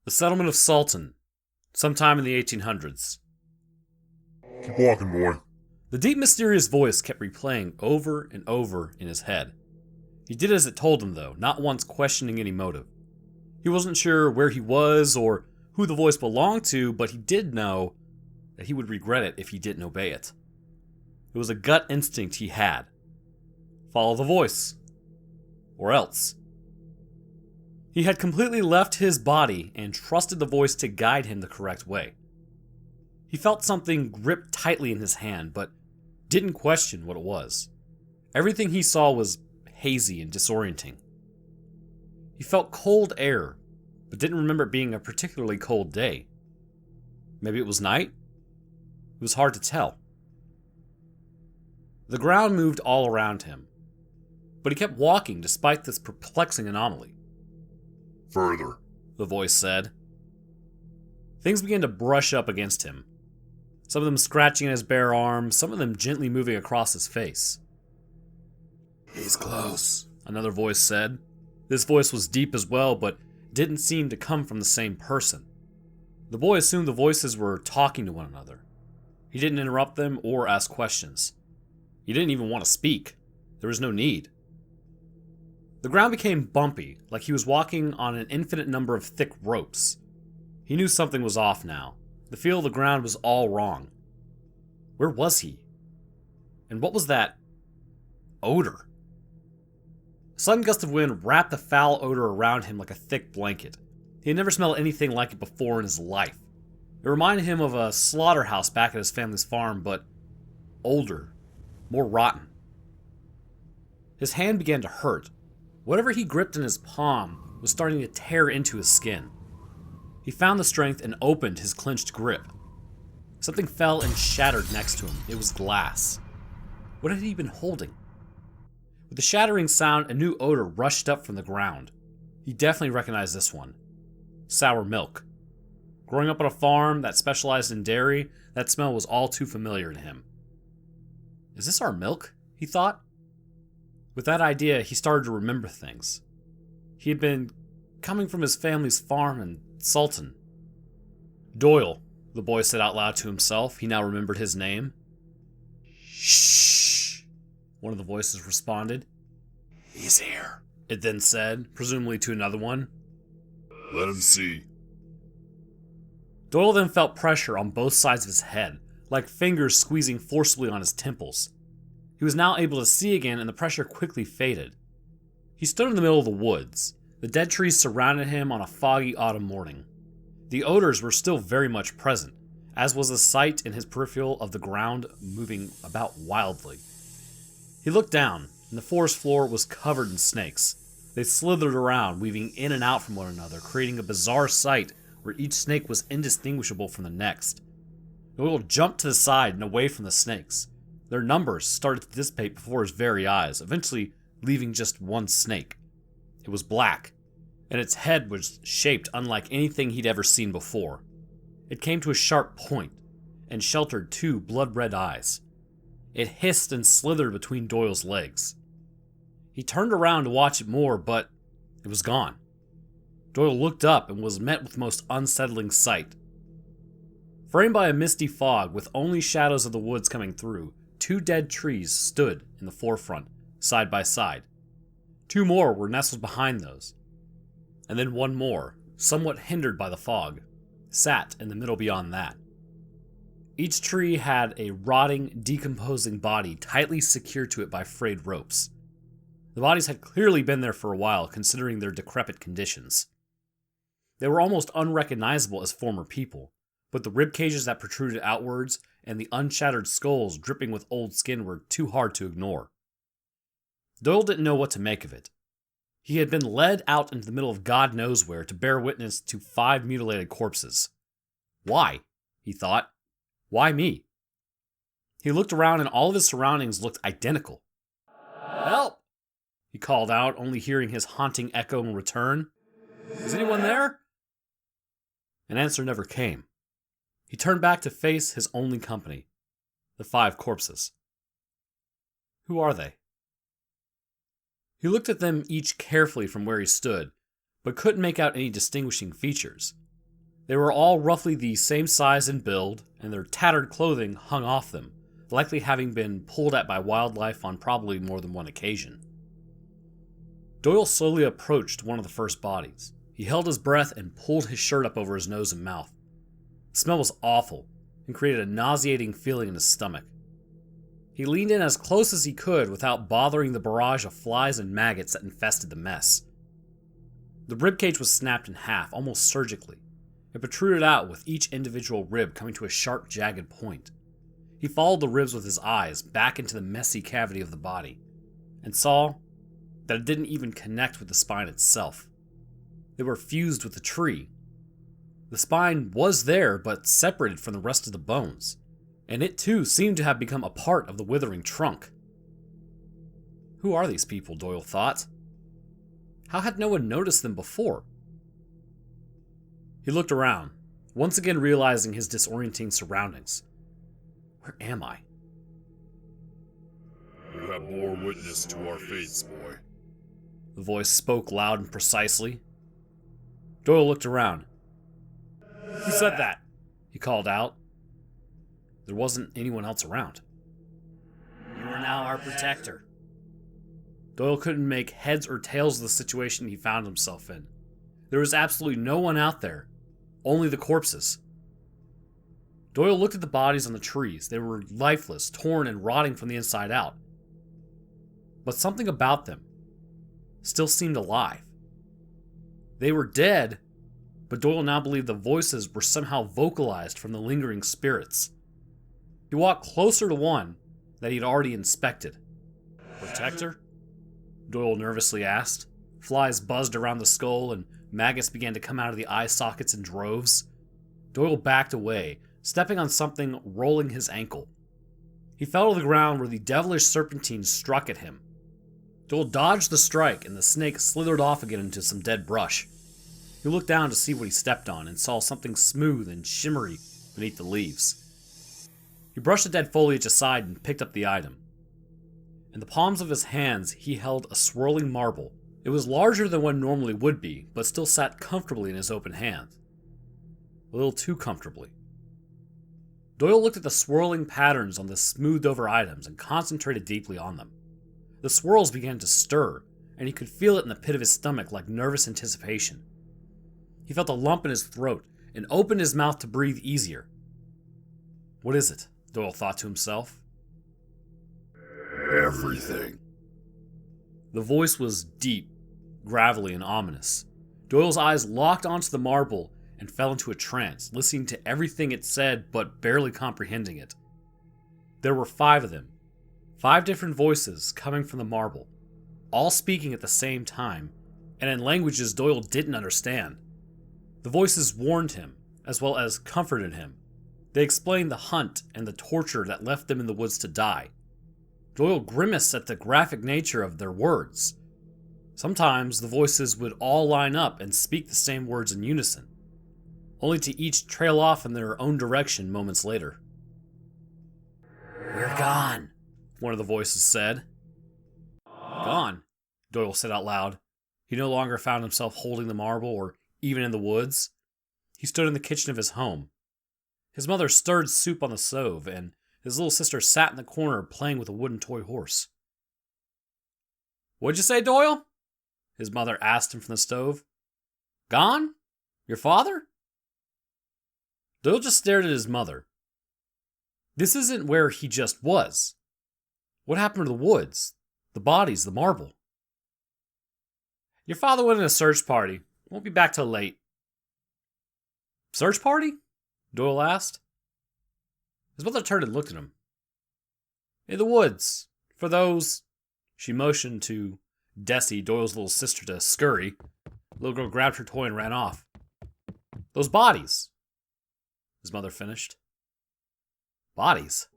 The settlement of Sultan, sometime in the 1800s. Keep walking, boy. The deep, mysterious voice kept replaying over and over in his head. He did as it told him, though, not once questioning any motive. He wasn't sure where he was or who the voice belonged to, but he did know that he would regret it if he didn't obey it. It was a gut instinct he had. Follow the voice. Or else. He had completely left his body and trusted the voice to guide him the correct way. He felt something gripped tightly in his hand, but didn't question what it was. Everything he saw was hazy and disorienting. He felt cold air, but didn't remember it being a particularly cold day. Maybe it was night? It was hard to tell. The ground moved all around him, but he kept walking despite this perplexing anomaly. Further, the voice said. Things began to brush up against him, some of them scratching at his bare arm, some of them gently moving across his face. He's close, another voice said. This voice was deep as well, but didn't seem to come from the same person. The boy assumed the voices were talking to one another. He didn't interrupt them or ask questions. He didn't even want to speak. There was no need. The ground became bumpy, like he was walking on an infinite number of thick ropes. He knew something was off now. The feel of the ground was all wrong. Where was he? And what was that odor? A sudden gust of wind wrapped the foul odor around him like a thick blanket. He had never smelled anything like it before in his life. It reminded him of a slaughterhouse back at his family's farm, but older, more rotten. His hand began to hurt. Whatever he gripped in his palm was starting to tear into his skin. He found the strength and opened his clenched grip. Something fell and shattered next to him. It was glass. What had he been holding? With the shattering sound, a new odor rushed up from the ground. He definitely recognized this one. Sour milk. Growing up on a farm that specialized in dairy, that smell was all too familiar to him. Is this our milk? He thought. With that idea, he started to remember things. He had been coming from his family's farm in Sultan. Doyle, the boy said out loud to himself. He now remembered his name. Shh, one of the voices responded. He's here, it then said, presumably to another one. Let him see. Doyle then felt pressure on both sides of his head, like fingers squeezing forcibly on his temples. He was now able to see again, and the pressure quickly faded. He stood in the middle of the woods. The dead trees surrounded him on a foggy autumn morning. The odors were still very much present, as was the sight in his peripheral of the ground moving about wildly. He looked down, and the forest floor was covered in snakes. They slithered around, weaving in and out from one another, creating a bizarre sight where each snake was indistinguishable from the next. Doyle jumped to the side and away from the snakes. Their numbers started to dissipate before his very eyes, eventually leaving just one snake. It was black, and its head was shaped unlike anything he'd ever seen before. It came to a sharp point and sheltered two blood-red eyes. It hissed and slithered between Doyle's legs. He turned around to watch it more, but it was gone. Doyle looked up and was met with the most unsettling sight. Framed by a misty fog with only shadows of the woods coming through, two dead trees stood in the forefront, side by side. Two more were nestled behind those. And then one more, somewhat hindered by the fog, sat in the middle beyond that. Each tree had a rotting, decomposing body tightly secured to it by frayed ropes. The bodies had clearly been there for a while, considering their decrepit conditions. They were almost unrecognizable as former people, but the rib cages that protruded outwards and the unshattered skulls dripping with old skin were too hard to ignore. Doyle didn't know what to make of it. He had been led out into the middle of God knows where to bear witness to 5 mutilated corpses. Why? He thought. Why me? He looked around and all of his surroundings looked identical. Help! He called out, only hearing his haunting echo in return. Is anyone there? An answer never came. He turned back to face his only company, the 5 corpses. Who are they? He looked at them each carefully from where he stood, but couldn't make out any distinguishing features. They were all roughly the same size and build, and their tattered clothing hung off them, likely having been pulled at by wildlife on probably more than one occasion. Doyle slowly approached one of the first bodies. He held his breath and pulled his shirt up over his nose and mouth. The smell was awful and created a nauseating feeling in his stomach. He leaned in as close as he could without bothering the barrage of flies and maggots that infested the mess. The ribcage was snapped in half, almost surgically. It protruded out with each individual rib coming to a sharp, jagged point. He followed the ribs with his eyes back into the messy cavity of the body, and saw that it didn't even connect with the spine itself. They were fused with the tree. The spine was there, but separated from the rest of the bones, and it too seemed to have become a part of the withering trunk. Who are these people, Doyle thought? How had no one noticed them before? He looked around, once again realizing his disorienting surroundings. Where am I? You have more witness to our fates, boy. The voice spoke loud and precisely. Doyle looked around. Who said that? He called out. There wasn't anyone else around. You are now our protector. Doyle couldn't make heads or tails of the situation he found himself in. There was absolutely no one out there, only the corpses. Doyle looked at the bodies on the trees. They were lifeless, torn and rotting from the inside out. But something about them still seemed alive. They were dead, but Doyle now believed the voices were somehow vocalized from the lingering spirits. He walked closer to one that he'd already inspected. Protector? Doyle nervously asked. Flies buzzed around the skull and maggots began to come out of the eye sockets in droves. Doyle backed away, stepping on something rolling his ankle. He fell to the ground where the devilish serpentine struck at him. Doyle dodged the strike and the snake slithered off again into some dead brush. He looked down to see what he stepped on and saw something smooth and shimmery beneath the leaves. He brushed the dead foliage aside and picked up the item. In the palms of his hands, he held a swirling marble. It was larger than one normally would be, but still sat comfortably in his open hand. A little too comfortably. Doyle looked at the swirling patterns on the smoothed-over items and concentrated deeply on them. The swirls began to stir, and he could feel it in the pit of his stomach like nervous anticipation. He felt a lump in his throat and opened his mouth to breathe easier. What is it? Doyle thought to himself. Everything. The voice was deep, gravelly, and ominous. Doyle's eyes locked onto the marble and fell into a trance, listening to everything it said but barely comprehending it. There were 5 of them. 5 different voices coming from the marble, all speaking at the same time, and in languages Doyle didn't understand. The voices warned him, as well as comforted him. They explained the hunt and the torture that left them in the woods to die. Doyle grimaced at the graphic nature of their words. Sometimes the voices would all line up and speak the same words in unison, only to each trail off in their own direction moments later. We're gone, one of the voices said. Gone, Doyle said out loud. He no longer found himself holding the marble or even in the woods. He stood in the kitchen of his home. His mother stirred soup on the stove, and his little sister sat in the corner playing with a wooden toy horse. What'd you say, Doyle? His mother asked him from the stove. Gone? Your father? Doyle just stared at his mother. This isn't where he just was. What happened to the woods? The bodies, the marble? Your father went on a search party. Won't be back till late. Search party? Doyle asked. His mother turned and looked at him. In the woods. For those... She motioned to Desi, Doyle's little sister, to scurry. The little girl grabbed her toy and ran off. Those bodies. His mother finished. Bodies?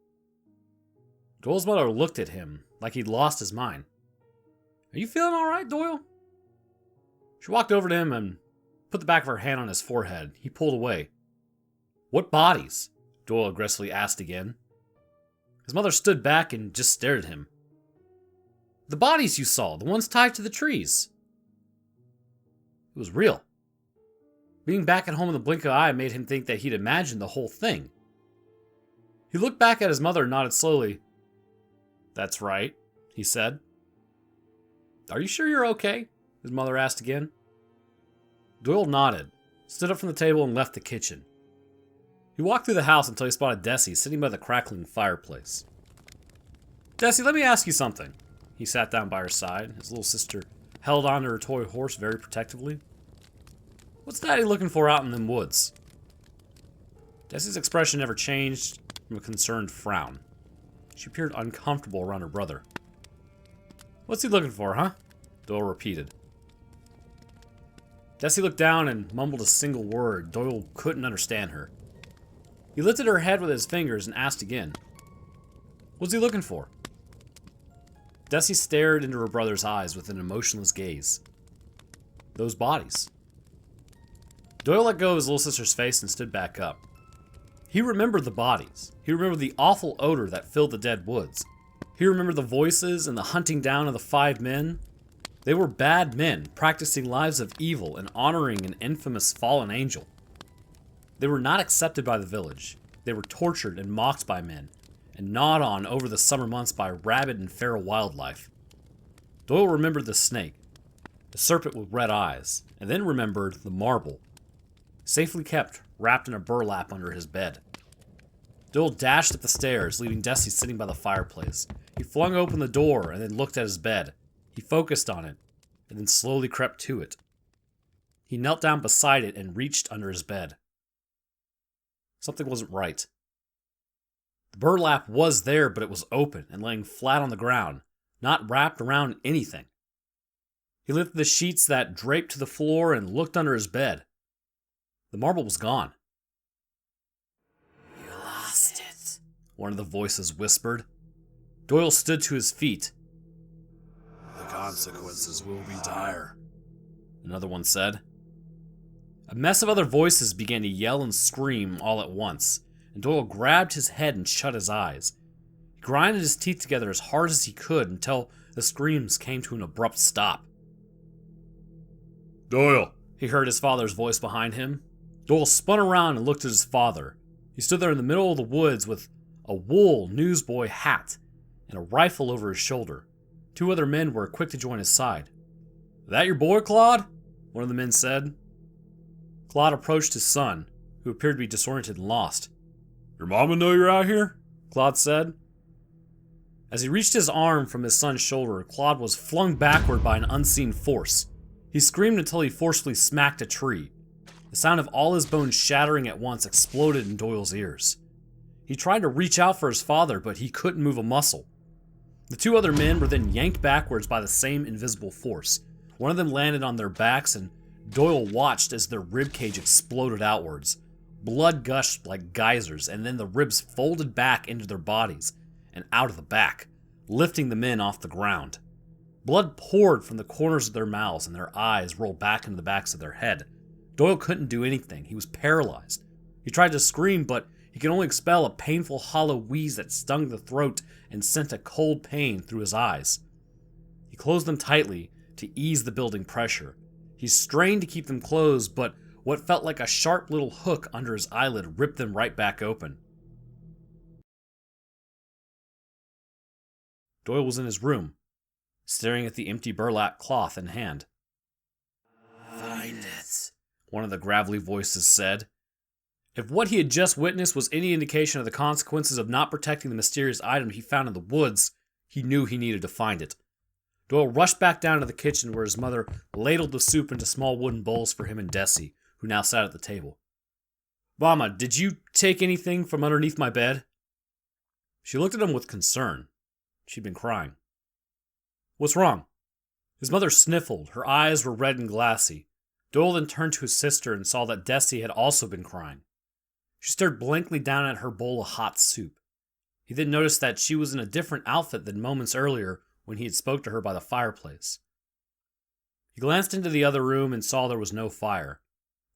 Doyle's mother looked at him like he'd lost his mind. Are you feeling all right, Doyle? She walked over to him and put the back of her hand on his forehead. He pulled away. What bodies? Doyle aggressively asked again. His mother stood back and just stared at him. The bodies you saw, the ones tied to the trees. It was real. Being back at home in the blink of an eye made him think that he'd imagined the whole thing. He looked back at his mother and nodded slowly. "That's right," he said. "Are you sure you're okay?" his mother asked again. Doyle nodded, stood up from the table, and left the kitchen. He walked through the house until he spotted Desi sitting by the crackling fireplace. "Desi, let me ask you something." He sat down by her side. His little sister held onto her toy horse very protectively. "What's Daddy looking for out in them woods?" Desi's expression never changed from a concerned frown. She appeared uncomfortable around her brother. "What's he looking for, huh?" Doyle repeated. Desi looked down and mumbled a single word. Doyle couldn't understand her. He lifted her head with his fingers and asked again. "What's he looking for?" Desi stared into her brother's eyes with an emotionless gaze. Those bodies. Doyle let go of his little sister's face and stood back up. He remembered the bodies. He remembered the awful odor that filled the dead woods. He remembered the voices and the hunting down of the 5 men. They were bad men, practicing lives of evil and honoring an infamous fallen angel. They were not accepted by the village. They were tortured and mocked by men, and gnawed on over the summer months by rabid and feral wildlife. Doyle remembered the snake, the serpent with red eyes, and then remembered the marble, safely kept, wrapped in a burlap under his bed. Doyle dashed up the stairs, leaving Desi sitting by the fireplace. He flung open the door and then looked at his bed. He focused on it, and then slowly crept to it. He knelt down beside it and reached under his bed. Something wasn't right. The burlap was there, but it was open and laying flat on the ground, not wrapped around anything. He lifted the sheets that draped to the floor and looked under his bed. The marble was gone. "You lost it," one of the voices whispered. Doyle stood to his feet. "The consequences will be dire," another one said. A mess of other voices began to yell and scream all at once, and Doyle grabbed his head and shut his eyes. He grinded his teeth together as hard as he could until the screams came to an abrupt stop. "Doyle!" He heard his father's voice behind him. Doyle spun around and looked at his father. He stood there in the middle of the woods with a wool newsboy hat and a rifle over his shoulder. 2 other men were quick to join his side. "That your boy, Claude?" one of the men said. Claude approached his son, who appeared to be disoriented and lost. "Your mama know you're out here?" Claude said. As he reached his arm from his son's shoulder, Claude was flung backward by an unseen force. He screamed until he forcefully smacked a tree. The sound of all his bones shattering at once exploded in Doyle's ears. He tried to reach out for his father, but he couldn't move a muscle. The 2 other men were then yanked backwards by the same invisible force. One of them landed on their backs, and Doyle watched as their ribcage exploded outwards. Blood gushed like geysers, and then the ribs folded back into their bodies and out of the back, lifting the men off the ground. Blood poured from the corners of their mouths, and their eyes rolled back into the backs of their head. Doyle couldn't do anything. He was paralyzed. He tried to scream, but he could only expel a painful hollow wheeze that stung the throat and sent a cold pain through his eyes. He closed them tightly to ease the building pressure. He strained to keep them closed, but what felt like a sharp little hook under his eyelid ripped them right back open. Doyle was in his room, staring at the empty burlap cloth in hand. "Find it," one of the gravelly voices said. If what he had just witnessed was any indication of the consequences of not protecting the mysterious item he found in the woods, he knew he needed to find it. Doyle rushed back down to the kitchen where his mother ladled the soup into small wooden bowls for him and Desi, who now sat at the table. "Mama, did you take anything from underneath my bed?" She looked at him with concern. She'd been crying. "What's wrong?" His mother sniffled. Her eyes were red and glassy. Doyle then turned to his sister and saw that Desi had also been crying. She stared blankly down at her bowl of hot soup. He then noticed that she was in a different outfit than moments earlier when he had spoke to her by the fireplace. He glanced into the other room and saw there was no fire.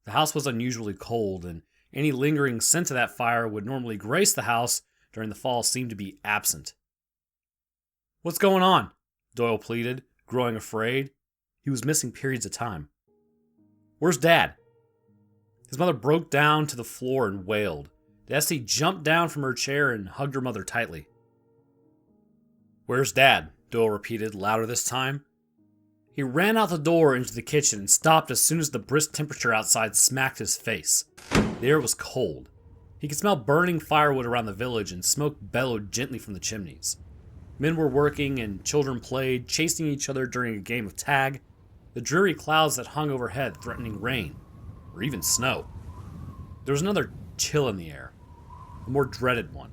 The house was unusually cold, and any lingering scent of that fire would normally grace the house during the fall seemed to be absent. "What's going on?" Doyle pleaded, growing afraid. He was missing periods of time. "Where's Dad?" His mother broke down to the floor and wailed. Desi jumped down from her chair and hugged her mother tightly. "Where's Dad?" Doyle repeated, louder this time. He ran out the door into the kitchen and stopped as soon as the brisk temperature outside smacked his face. The air was cold. He could smell burning firewood around the village, and smoke bellowed gently from the chimneys. Men were working and children played, chasing each other during a game of tag. The dreary clouds that hung overhead threatening rain, or even snow. There was another chill in the air, a more dreaded one.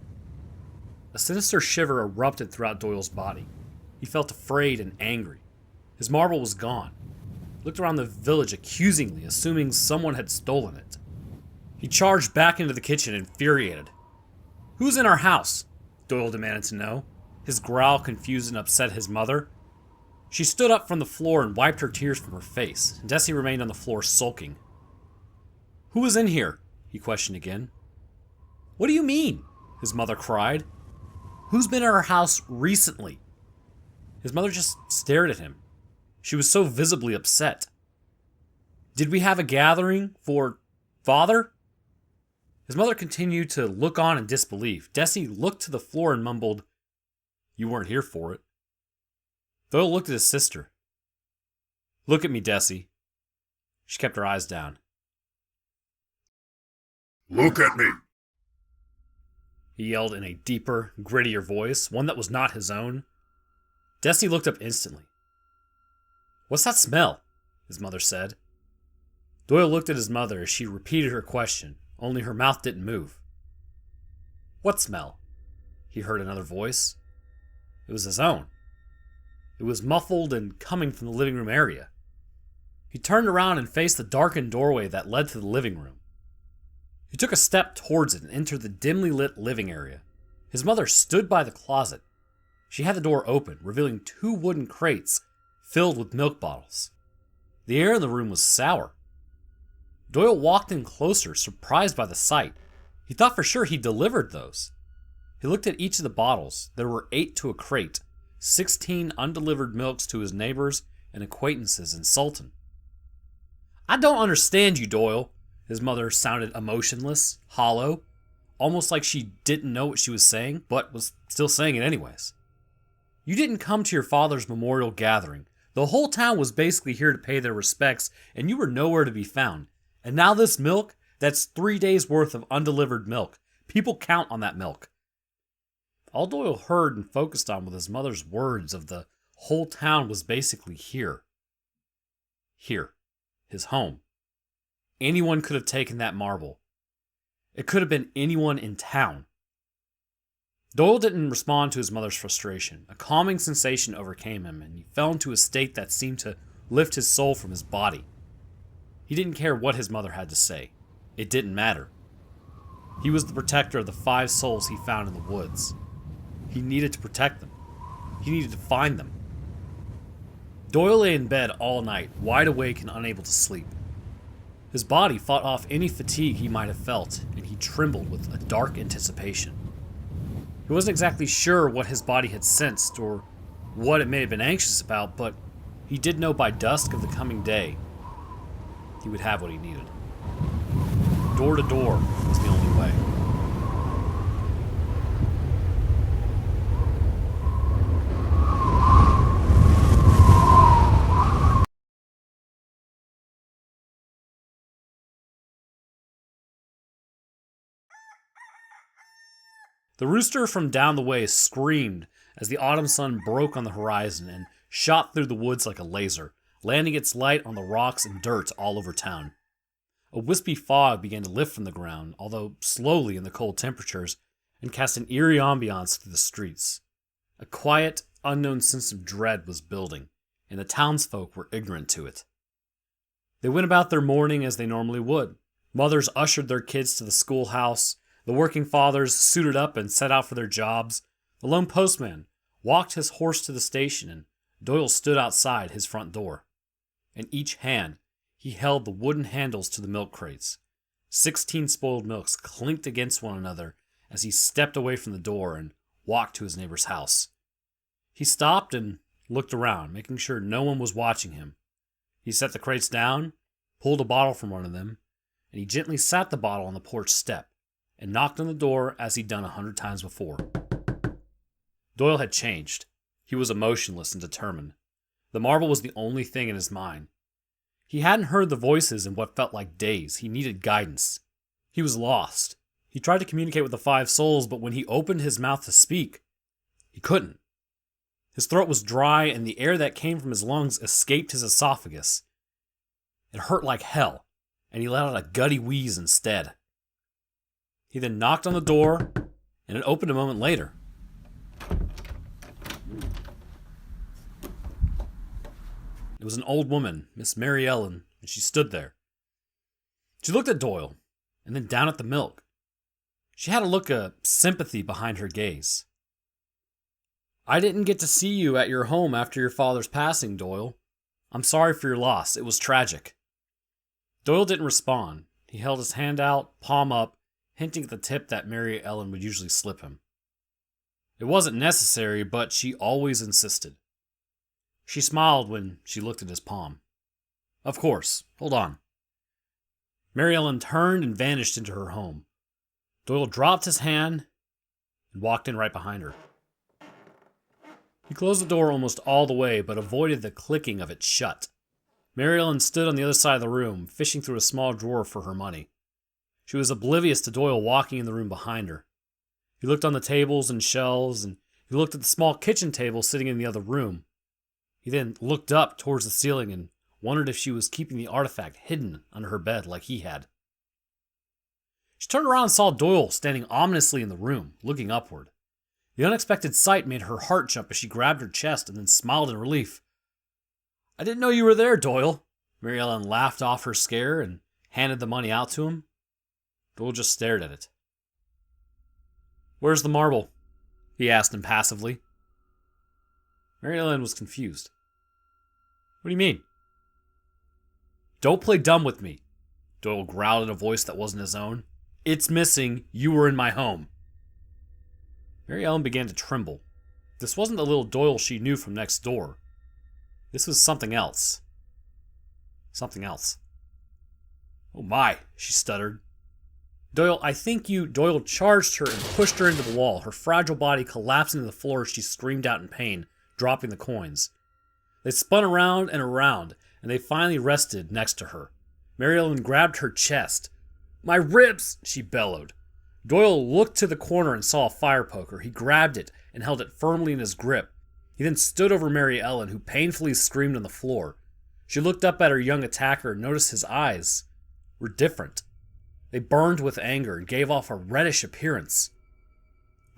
A sinister shiver erupted throughout Doyle's body. He felt afraid and angry. His marble was gone. He looked around the village accusingly, assuming someone had stolen it. He charged back into the kitchen, infuriated. "Who's in our house?" Doyle demanded to know. His growl confused and upset his mother. She stood up from the floor and wiped her tears from her face, and Desi remained on the floor sulking. "Who was in here?" he questioned again. "What do you mean?" his mother cried. "Who's been in our house recently?" His mother just stared at him. She was so visibly upset. "Did we have a gathering for Father?" His mother continued to look on in disbelief. Desi looked to the floor and mumbled, "You weren't here for it." Doyle looked at his sister. "Look at me, Desi." She kept her eyes down. Look at me! He yelled in a deeper, grittier voice, one that was not his own. Desi looked up instantly. "What's that smell?" his mother said. Doyle looked at his mother as she repeated her question, only her mouth didn't move. "What smell?" he heard another voice. It was his own. It was muffled and coming from the living room area. He turned around and faced the darkened doorway that led to the living room. He took a step towards it and entered the dimly lit living area. His mother stood by the closet. She had the door open, revealing 2 wooden crates filled with milk bottles. The air in the room was sour. Doyle walked in closer, surprised by the sight. He thought for sure he delivered those. He looked at each of the bottles. There were 8 to a crate, 16 undelivered milks to his neighbors and acquaintances in Sultan. "I don't understand you, Doyle." His mother sounded emotionless, hollow, almost like she didn't know what she was saying, but was still saying it anyways. "You didn't come to your father's memorial gathering. The whole town was basically here to pay their respects, and you were nowhere to be found. And now this milk, that's 3 days worth of undelivered milk. People count on that milk." All Doyle heard and focused on was his mother's words of the whole town was basically here. Here. His home. Anyone could have taken that marble. It could have been anyone in town. Doyle didn't respond to his mother's frustration. A calming sensation overcame him, and he fell into a state that seemed to lift his soul from his body. He didn't care what his mother had to say. It didn't matter. He was the protector of the 5 souls he found in the woods. He needed to protect them. He needed to find them. Doyle lay in bed all night, wide awake and unable to sleep. His body fought off any fatigue he might have felt, and he trembled with a dark anticipation. He wasn't exactly sure what his body had sensed or what it may have been anxious about, but he did know by dusk of the coming day, he would have what he needed. Door to door was the only way. The rooster from down the way screamed as the autumn sun broke on the horizon and shot through the woods like a laser, landing its light on the rocks and dirt all over town. A wispy fog began to lift from the ground, although slowly in the cold temperatures, and cast an eerie ambiance through the streets. A quiet, unknown sense of dread was building, and the townsfolk were ignorant to it. They went about their morning as they normally would. Mothers ushered their kids to the schoolhouse. The working fathers suited up and set out for their jobs. The lone postman walked his horse to the station, and Doyle stood outside his front door. In each hand, he held the wooden handles to the milk crates. 16 spoiled milks clinked against one another as he stepped away from the door and walked to his neighbor's house. He stopped and looked around, making sure no one was watching him. He set the crates down, pulled a bottle from one of them, and he gently sat the bottle on the porch step and knocked on the door as he'd done 100 times before. Doyle had changed. He was emotionless and determined. The marble was the only thing in his mind. He hadn't heard the voices in what felt like days. He needed guidance. He was lost. He tried to communicate with the five souls, but when he opened his mouth to speak, he couldn't. His throat was dry, and the air that came from his lungs escaped his esophagus. It hurt like hell, and he let out a gutty wheeze instead. He then knocked on the door, and it opened a moment later. It was an old woman, Miss Mary Ellen, and she stood there. She looked at Doyle, and then down at the milk. She had a look of sympathy behind her gaze. "I didn't get to see you at your home after your father's passing, Doyle. I'm sorry for your loss. It was tragic." Doyle didn't respond. He held his hand out, palm up, hinting at the tip that Mary Ellen would usually slip him. It wasn't necessary, but she always insisted. She smiled when she looked at his palm. "Of course. Hold on." Mary Ellen turned and vanished into her home. Doyle dropped his hand and walked in right behind her. He closed the door almost all the way, but avoided the clicking of it shut. Mary Ellen stood on the other side of the room, fishing through a small drawer for her money. She was oblivious to Doyle walking in the room behind her. He looked on the tables and shelves, and he looked at the small kitchen table sitting in the other room. He then looked up towards the ceiling and wondered if she was keeping the artifact hidden under her bed like he had. She turned around and saw Doyle standing ominously in the room, looking upward. The unexpected sight made her heart jump as she grabbed her chest and then smiled in relief. "I didn't know you were there, Doyle." Mary Ellen laughed off her scare and handed the money out to him. Doyle just stared at it. "Where's the marble?" he asked impassively. Mary Ellen was confused. "What do you mean?" "Don't play dumb with me," Doyle growled in a voice that wasn't his own. "It's missing. You were in my home." Mary Ellen began to tremble. This wasn't the little Doyle she knew from next door. This was something else. Something else. "Oh my," she stuttered. "Doyle, I think you..." Doyle charged her and pushed her into the wall, her fragile body collapsing to the floor as she screamed out in pain, dropping the coins. They spun around and around, and they finally rested next to her. Mary Ellen grabbed her chest. "My ribs!" she bellowed. Doyle looked to the corner and saw a fire poker. He grabbed it and held it firmly in his grip. He then stood over Mary Ellen, who painfully screamed on the floor. She looked up at her young attacker and noticed his eyes were different. They burned with anger and gave off a reddish appearance.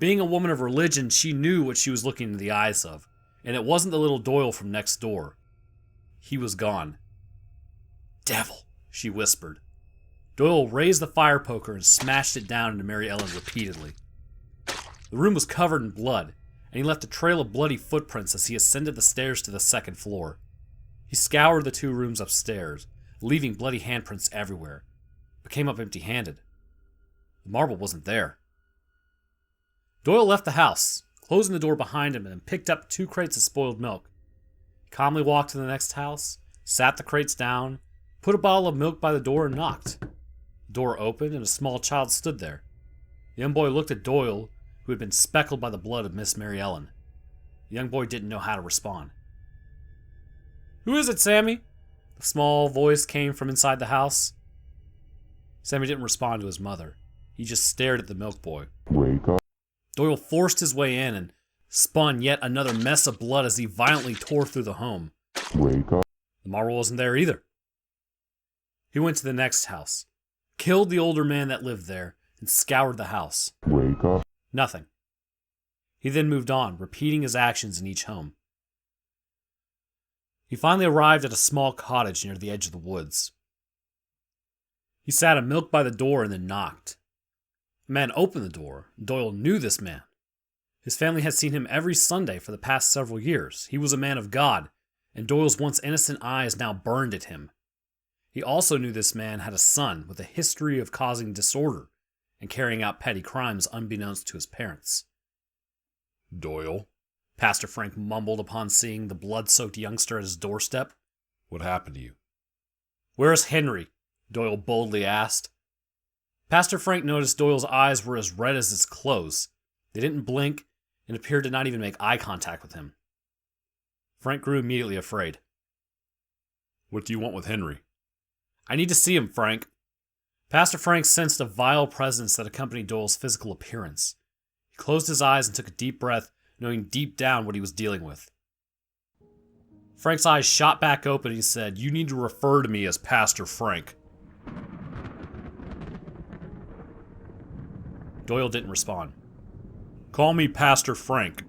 Being a woman of religion, she knew what she was looking into the eyes of, and it wasn't the little Doyle from next door. He was gone. "Devil," she whispered. Doyle raised the fire poker and smashed it down into Mary Ellen repeatedly. The room was covered in blood, and he left a trail of bloody footprints as he ascended the stairs to the second floor. He scoured the 2 rooms upstairs, leaving bloody handprints everywhere, but came up empty-handed. The marble wasn't there. Doyle left the house, closing the door behind him, and picked up 2 crates of spoiled milk. He calmly walked to the next house, sat the crates down, put a bottle of milk by the door, and knocked. The door opened, and a small child stood there. The young boy looked at Doyle, who had been speckled by the blood of Miss Mary Ellen. The young boy didn't know how to respond. "Who is it, Sammy?" The small voice came from inside the house. Sammy didn't respond to his mother. He just stared at the milk boy. "Wake up." Doyle forced his way in and spun yet another mess of blood as he violently tore through the home. "Wake up." The marble wasn't there either. He went to the next house, killed the older man that lived there, and scoured the house. "Wake up." Nothing. He then moved on, repeating his actions in each home. He finally arrived at a small cottage near the edge of the woods. He sat a milk by the door and then knocked. A man opened the door. Doyle knew this man. His family had seen him every Sunday for the past several years. He was a man of God, and Doyle's once innocent eyes now burned at him. He also knew this man had a son with a history of causing disorder and carrying out petty crimes unbeknownst to his parents. "Doyle, Pastor Frank mumbled upon seeing the blood-soaked youngster at his doorstep. what happened to you?" "Where's Henry?" Doyle boldly asked. Pastor Frank noticed Doyle's eyes were as red as his clothes. They didn't blink and appeared to not even make eye contact with him. Frank grew immediately afraid. What do you want with Henry? I need to see him, Frank. Pastor Frank sensed a vile presence that accompanied Doyle's physical appearance. He closed his eyes and took a deep breath, knowing deep down what he was dealing with. Frank's eyes shot back open and he said, "You need to refer to me as Pastor Frank." Doyle didn't respond. "Call me Pastor Frank,"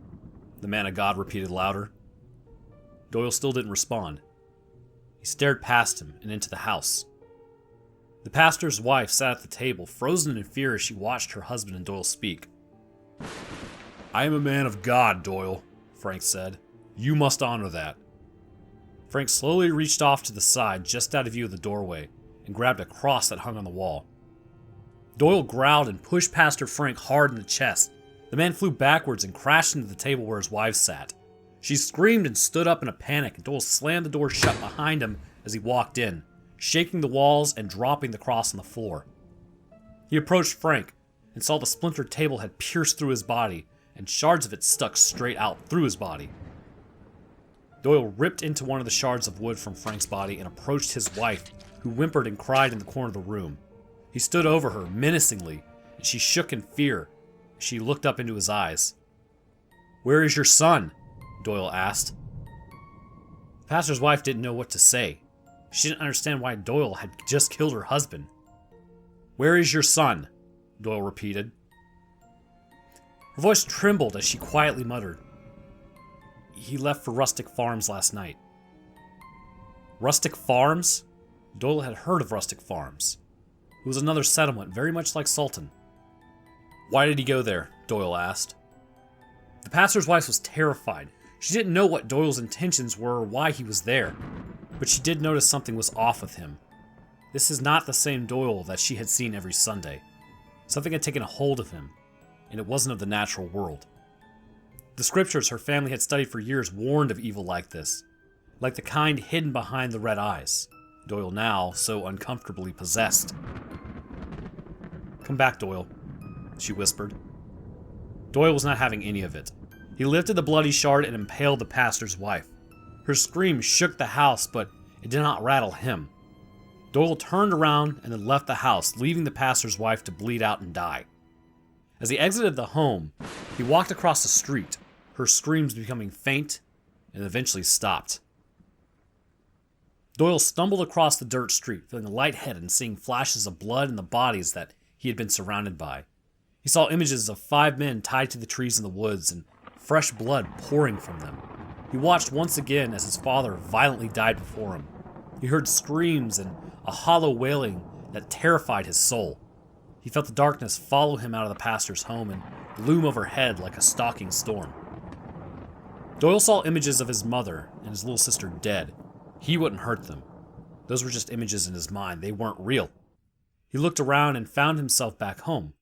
the man of God repeated louder. Doyle still didn't respond. He stared past him and into the house. The pastor's wife sat at the table, frozen in fear as she watched her husband and Doyle speak. "I am a man of God, Doyle," Frank said. "You must honor that." Frank slowly reached off to the side, just out of view of the doorway, and grabbed a cross that hung on the wall. Doyle growled and pushed Pastor Frank hard in the chest. The man flew backwards and crashed into the table where his wife sat. She screamed and stood up in a panic, and Doyle slammed the door shut behind him as he walked in, shaking the walls and dropping the cross on the floor. He approached Frank and saw the splintered table had pierced through his body, and shards of it stuck straight out through his body. Doyle ripped into one of the shards of wood from Frank's body and approached his wife, who whimpered and cried in the corner of the room. He stood over her menacingly, and she shook in fear as she looked up into his eyes. "Where is your son?" Doyle asked. The pastor's wife didn't know what to say. She didn't understand why Doyle had just killed her husband. "Where is your son?" Doyle repeated. Her voice trembled as she quietly muttered, "He left for Rustic Farms last night." Rustic Farms? Doyle had heard of Rustic Farms. It was another settlement, very much like Sultan. "Why did he go there?" Doyle asked. The pastor's wife was terrified. She didn't know what Doyle's intentions were or why he was there, but she did notice something was off with him. This is not the same Doyle that she had seen every Sunday. Something had taken a hold of him, and it wasn't of the natural world. The scriptures her family had studied for years warned of evil like this, like the kind hidden behind the red eyes, Doyle now so uncomfortably possessed. "Come back, Doyle," she whispered. Doyle was not having any of it. He lifted the bloody shard and impaled the pastor's wife. Her scream shook the house, but it did not rattle him. Doyle turned around and then left the house, leaving the pastor's wife to bleed out and die. As he exited the home, he walked across the street, her screams becoming faint and eventually stopped. Doyle stumbled across the dirt street, feeling lightheaded and seeing flashes of blood in the bodies that he had been surrounded by. He saw images of 5 men tied to the trees in the woods and fresh blood pouring from them. He watched once again as his father violently died before him. He heard screams and a hollow wailing that terrified his soul. He felt the darkness follow him out of the pastor's home and loom overhead like a stalking storm. Doyle saw images of his mother and his little sister dead. He wouldn't hurt them. Those were just images in his mind. They weren't real. He looked around and found himself back home.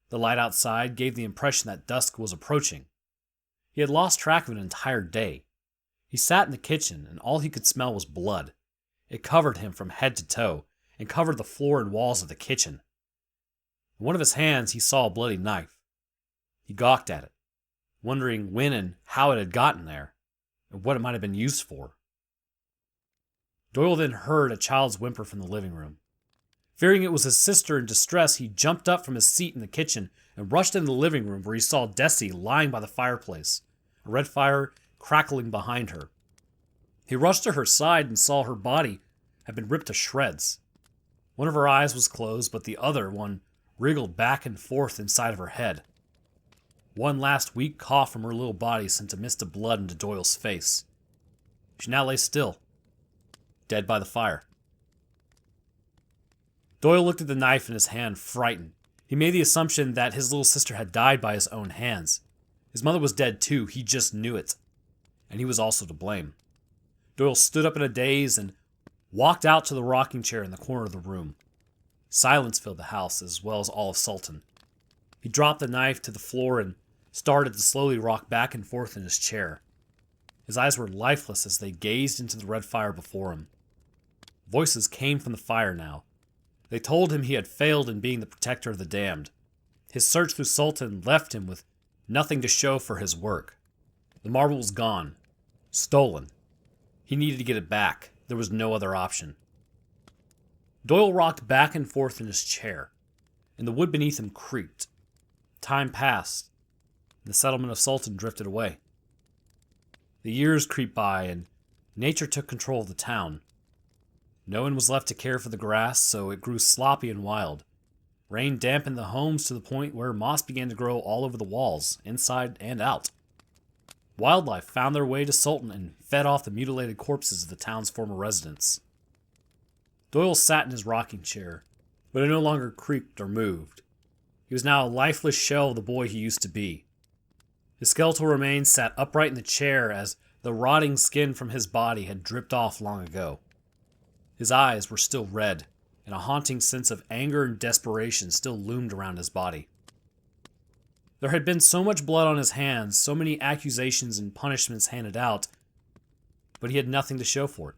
The light outside gave the impression that dusk was approaching. He had lost track of an entire day. He sat in the kitchen, and all he could smell was blood. It covered him from head to toe, and covered the floor and walls of the kitchen. In one of his hands, he saw a bloody knife. He gawked at it, wondering when and how it had gotten there, and what it might have been used for. Doyle then heard a child's whimper from the living room. Fearing it was his sister in distress, he jumped up from his seat in the kitchen and rushed into the living room where he saw Desi lying by the fireplace, a red fire crackling behind her. He rushed to her side and saw her body had been ripped to shreds. One of her eyes was closed, but the other one wriggled back and forth inside of her head. One last weak cough from her little body sent a mist of blood into Doyle's face. She now lay still, dead by the fire. Doyle looked at the knife in his hand, frightened. He made the assumption that his little sister had died by his own hands. His mother was dead too, he just knew it. And he was also to blame. Doyle stood up in a daze and walked out to the rocking chair in the corner of the room. Silence filled the house, as well as all of Sultan. He dropped the knife to the floor and started to slowly rock back and forth in his chair. His eyes were lifeless as they gazed into the red fire before him. Voices came from the fire now. They told him he had failed in being the protector of the damned. His search through Sultan left him with nothing to show for his work. The marble was gone. Stolen. He needed to get it back. There was no other option. Doyle rocked back and forth in his chair, and the wood beneath him creaked. Time passed. The settlement of Sultan drifted away. The years creeped by, and nature took control of the town. No one was left to care for the grass, so it grew sloppy and wild. Rain dampened the homes to the point where moss began to grow all over the walls, inside and out. Wildlife found their way to Sultan and fed off the mutilated corpses of the town's former residents. Doyle sat in his rocking chair, but it no longer creaked or moved. He was now a lifeless shell of the boy he used to be. His skeletal remains sat upright in the chair as the rotting skin from his body had dripped off long ago. His eyes were still red, and a haunting sense of anger and desperation still loomed around his body. There had been so much blood on his hands, so many accusations and punishments handed out, but he had nothing to show for it.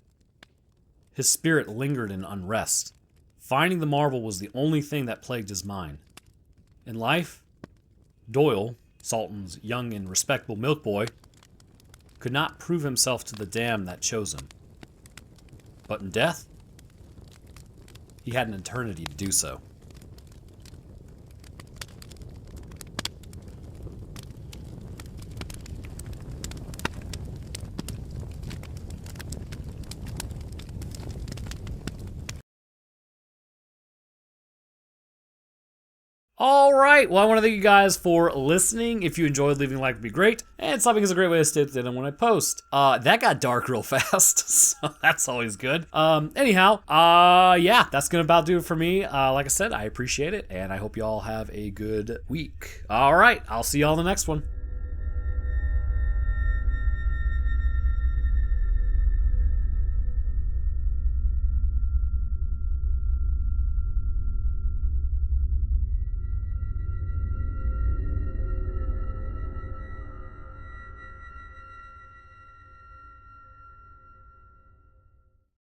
His spirit lingered in unrest. Finding the marble was the only thing that plagued his mind. In life, Doyle, Sultan's young and respectable milk boy, could not prove himself to the damned that chose him. But in death, he had an eternity to do so. Alright, well I want to thank you guys for listening. If you enjoyed, leaving a like would be great. And subbing is a great way to stay up to date on when I post. That got dark real fast, so that's always good. Yeah, that's gonna about do it for me. Like I said, I appreciate it, and I hope you all have a good week. Alright, I'll see you all in the next one.